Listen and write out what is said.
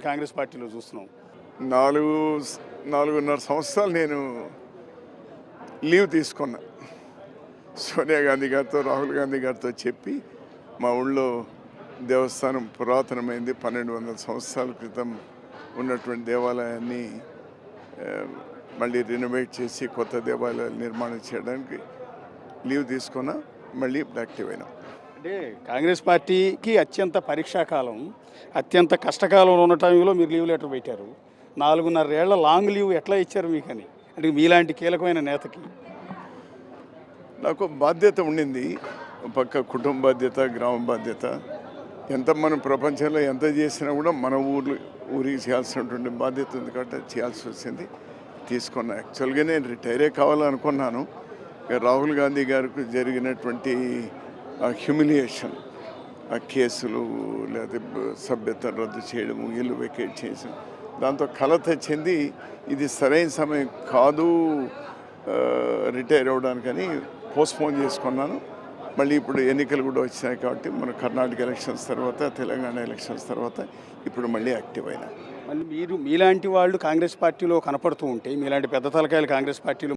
మిమ్మల్ని కాంగ్రెస్ పార్టీలో చూస్తున్నాం. 4.5 సంవత్సరాలు నేను లీవ్ తీసుకున్నా. సోనియా గాంధీ గారితో, రాహుల్ గాంధీ గారితో చెప్పి మా ఊళ్ళో దేవస్థానం పురాతనమైంది, 1200 సంవత్సరాల క్రితం ఉన్నటువంటి దేవాలయాన్ని మళ్ళీ రెనోవేట్ చేసి కొత్త దేవాలయాలు నిర్మాణం చేయడానికి లీవ్ తీసుకున్నా. మళ్ళీ ఇప్పుడు యాక్టివ్ అయినా. అంటే కాంగ్రెస్ పార్టీకి అత్యంత పరీక్షాకాలం, అత్యంత కష్టకాలంలో ఉన్న టైంలో మీరు లీవ్ లెటర్ పెట్టారు. 4.5 ఏళ్ల లాంగ్ లీవ్ ఎట్లా ఇచ్చారు మీకని? అంటే మీలాంటి కీలకమైన నేతకి నాకు బాధ్యత ఉండింది. పక్క కుటుంబ బాధ్యత, గ్రామ బాధ్యత. ఎంత మనం ప్రపంచంలో ఎంత చేసినా కూడా మన ఊరికి చేయాల్సినటువంటి బాధ్యత ఉంది కాబట్టి చేయాల్సి వచ్చింది, తీసుకున్నా. యాక్చువల్గా నేను రిటైరే కావాలనుకున్నాను. రాహుల్ గాంధీ గారికి జరిగినటువంటి హ్యూమిలియేషన్, ఆ కేసులు లేదా సభ్యత రద్దు చేయడము, ఇల్లు వెకేట్ చేయడం, దాంతో కలత చెంది ఇది సరైన సమయం కాదు రిటైర్ అవ్వడానికని పోస్ట్పోన్ చేసుకున్నాను. మళ్ళీ ఇప్పుడు ఎన్నికలు కూడా వచ్చినాయి కాబట్టి మన కర్ణాటక ఎలక్షన్స్ తర్వాత, తెలంగాణ ఎలక్షన్స్ తర్వాత ఇప్పుడు మళ్ళీ యాక్టివ్ అయినా. మళ్ళీ మీలాంటి వాళ్ళు కాంగ్రెస్ పార్టీలో కనపడుతూ ఉంటే, మీలాంటి పెద్ద తలకాయలు కాంగ్రెస్ పార్టీలో